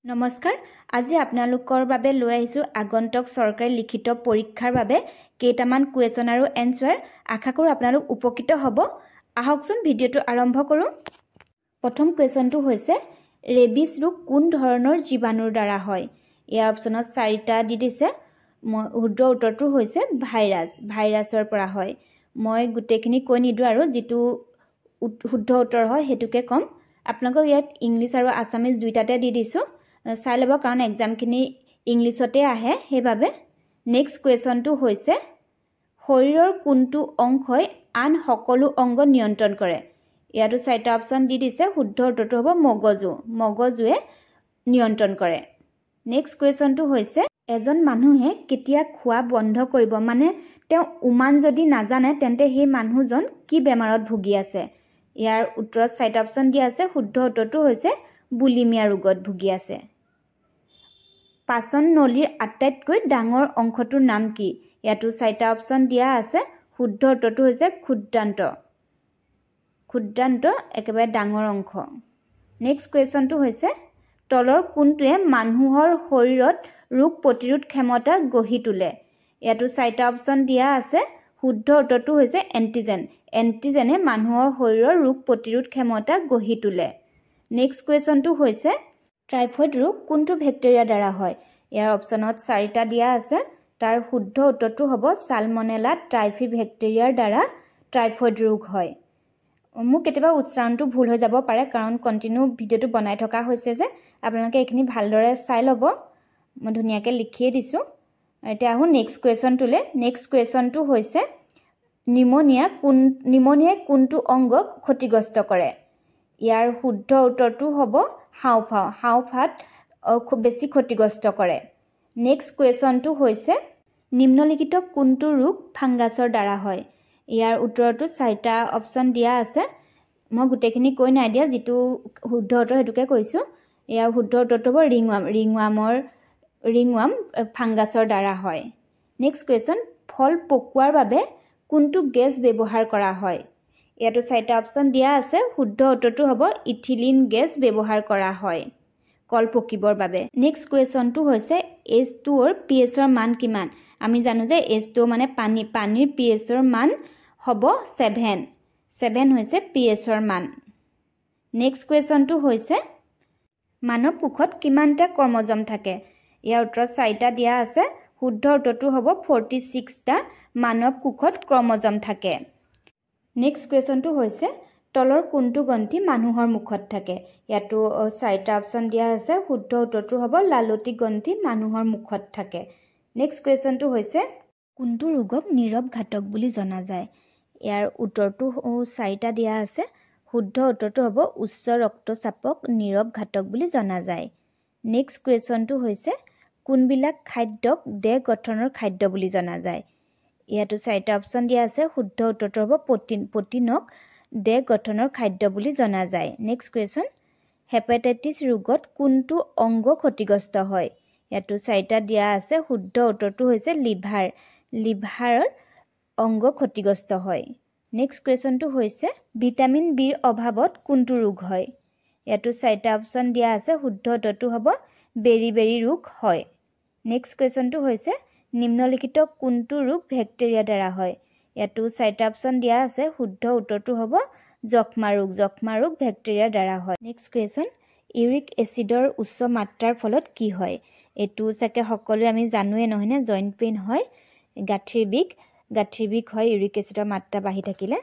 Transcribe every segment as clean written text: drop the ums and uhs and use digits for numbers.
নমস্কাৰ আজি আপোনালোকৰ বাবে লৈ আহিছো আগন্তুক চৰকাৰী লিখিত পৰীক্ষাৰ বাবে কেইটামান কুৱেশ্যন আৰু এনসাৰ আশা কৰো আপোনালোক উপকৃত হ'ব আহকচোন ভিডিওটো আৰম্ভ কৰো প্ৰথম কুৱেশ্যনটো হৈছে ৰেবিছ ৰোগ কোন ধৰণৰ জীৱাণুৰ দ্বাৰা হয় ইয়াৰ অপচনত চাৰিটা দি দিছে শুদ্ধ উত্তৰটো হৈছে ভাইৰাছৰ পৰা হয় মই গুটেখিনি কৈ নিদু আৰু যেটো শুদ্ধ উত্তৰ হয় হেতুকে কম আপোনালোকক ইয়াত ইংলিশ আৰু আসামিজ দুইটাতে দি দিছো চাই লব কাৰণ এক্সামখিনি ইংলিছতে আহে হেবাবে নেক্সট কুৱেশ্যনটো হৈছে শৰীৰৰ কোনটো অংশই আন সকলো অংগ নিয়ন্ত্ৰণ কৰে ইয়াতো চাৰিটা অপচন দি দিছে শুদ্ধ উত্তৰটো হ'ব মগজুৱে নিয়ন্ত্ৰণ কৰে নেক্সট কুৱেশ্যনটো হৈছে এজন মানুহে কেতিয়া খোৱা বন্ধ কৰিব মানে তেওঁ উমান যদি নাজানে তেন্তে সেই মানুহজন কি বেমাৰত ভুগি আছে ইয়াৰ উত্তৰত চাৰিটা অপচন দিয়া আছে শুদ্ধ উত্তৰটো হৈছে বুলিমিয়া ৰোগত ভুগি আছে পাচন নলীৰ আটাইতকৈ ডাঙৰ অংশটোৰ নাম কি ইয়াতো চাৰিটা অপচন দিয়া আছে শুদ্ধ উত্তৰটো হৈছে ক্ষুদ্ৰান্ত একেবাৰে ডাঙৰ অংশ নেক্সট কুৱেশ্যনটো হৈছে তলৰ কোনটোৱে মানুহৰ শৰীৰত ৰোগ প্ৰতিৰোধ ক্ষমতা গঢ়ি তোলে ইয়াতো চাৰিটা অপচন দিয়া আছে শুদ্ধ উত্তৰটো হৈছে এন্টিজেনে মানুহৰ শৰীৰৰ ৰোগ প্ৰতিৰোধ ক্ষমতা গঢ়ি তোলে নেক্সট কুৱেশ্যনটো হৈছে টাইফয়েড ৰোগ কোনটো বেক্টেৰিয়া দ্বাৰা হয় ইয়াৰ অপচনত চাৰিটা দিয়া আছে তাৰ শুদ্ধ উত্তৰটো হ'ব সালমনেলা টাইফি বেক্টেৰিয়াৰ দ্বাৰা টাইফয়েড ৰোগ হয় মোক কেতিয়াবা উচ্চাৰণটো ভুল হৈ যাব পাৰে কাৰণ কন্টিনিউ ভিডিওটো বনাই থকা হৈছে যে আপোনালোকে এইখিনি ভালদৰে চাই ল'ব মই ধুনীয়াকৈ লিখিয়ে দিছো এতিয়া আহো নেক্সট কুৱেশ্যনটোলে নেক্সট কুৱেশ্যনটো হৈছে নিমোনিয়াই কোনটো অংগক ক্ষতিগ্ৰস্ত কৰে ইয়াৰ শুদ্ধ উত্তৰটো হ'ব হাওঁফাওঁত খুব বেছি ক্ষতিগ্ৰস্ত কৰে নেক্সট কুৱেশ্যনটো হৈছে নিম্নলিখিত কোনটো ৰোগ ফাংগাছৰ দ্বাৰা হয় ইয়াৰ উত্তৰটো চাৰিটা অপচন দিয়া আছে মই গুটেখিনি কৈ নাই দিয়া যেটো শুদ্ধ উত্তৰ হেতুকে কৈছো ইয়াৰ শুদ্ধ উত্তৰটো হ'ব ৰিংৱাম ফাংগাছৰ দ্বাৰা হয় নেক্সট কুৱেশ্যন ফল পকুৱাৰ বাবে কোনটো গেছ ব্যৱহাৰ কৰা হয় ইয়াতো চাৰিটা অপচন দিয়া আছে শুদ্ধ উত্তৰটো হ'ব ইথিলিন গেছ ব্যৱহাৰ কৰা হয় কল পকিবৰ বাবে নেক্সট কুৱেশ্যনটো হৈছে H2 ৰ pH ৰ মান কিমান আমি জানো যে H2 মানে পানীৰ pH ৰ মান হ'ব 7 হৈছে pH ৰ মান নেক্সট কুৱেশ্যনটো হৈছে মানৱ কোষত কিমানটা ক্ৰমজম থাকে ইয়াৰ উত্তৰত চাৰিটা দিয়া আছে শুদ্ধ উত্তৰটো হ'ব 46টা মানৱ কোষত ক্ৰমজম থাকে নেক্সট কুৱেশ্যনটো হৈছে তলৰ কোনটো গ্ৰন্থি মানুহৰ মুখত থাকে ইয়াতো চাৰিটা অপচন দিয়া আছে শুদ্ধ উত্তৰটো হ'ব লালতি গ্ৰন্থি মানুহৰ মুখত থাকে নেক্সট কুৱেশ্যনটো হৈছে কোনটো ৰোগক নীৰৱ ঘাতক বুলি জনা যায় ইয়াৰ উত্তৰটো চাৰিটা দিয়া আছে শুদ্ধ উত্তৰটো হ'ব উচ্চ ৰক্তচাপক নীৰৱ ঘাতক বুলি জনা যায় নেক্সট কুৱেশ্যনটো হৈছে কোনবিলাক খাদ্যক দেহ গঠনৰ খাদ্য বুলি জনা যায় ইয়াতো চাৰিটা অপচন দিয়া আছে শুদ্ধ উত্তৰটো হ'ব প্ৰটিনক দেহ গঠনৰ খাদ্য বুলি জনা যায় নেক্সট কুৱেশ্যন হেপাটাইটিছ ৰোগত কোনটো অংগ ক্ষতিগ্ৰস্ত হয় ইয়াতো চাৰিটা দিয়া আছে শুদ্ধ উত্তৰটো হৈছে লিভাৰৰ অংগ ক্ষতিগ্ৰস্ত হয় নেক্সট কুৱেশ্যনটো হৈছে ভিটামিন বিৰ অভাৱত কোনটো ৰোগ হয় ইয়াতো চাৰিটা অপচন দিয়া আছে শুদ্ধ উত্তৰটো হ'ব বেৰি ৰোগ হয় নেক্সট কুৱেশ্যনটো হৈছে নিম্নলিখিত কোনটো ৰোগ বেক্টেৰিয়া দ্বাৰা হয় ইয়াতো চাৰিটা অপচন দিয়া আছে শুদ্ধ উত্তৰটো হ'ব যক্ষ্মা ৰোগ বেক্টেৰিয়াৰ দ্বাৰা হয় নেক্সট কুৱেশ্যন ইউৰিক এচিডৰ উচ্চ মাত্ৰাৰ ফলত কি হয় এটো চাকে সকলোৱে আমি জানোৱে নহয়নে জইন্ট পেইন হয় গাঁঠিৰ বিষ হয় ইউৰিক এচিডৰ মাত্ৰা বাঢ়ি থাকিলে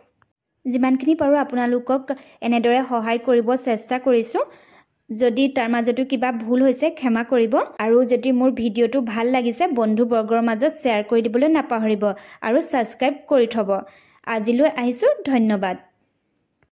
যিমানখিনি পাৰো আপোনালোকক এনেদৰে সহায় কৰিব চেষ্টা কৰিছো যদি তাৰ মাজতো কিবা ভুল হৈছে ক্ষমা কৰিব আৰু যদি মোৰ ভিডিওটো ভাল লাগিছে বন্ধু বৰ্গৰ মাজত শ্বেয়াৰ কৰি দিবলৈ নাপাহৰিব আৰু সাবস্ক্ৰাইব কৰি থব আজিলৈ আহিছো ধন্যবাদ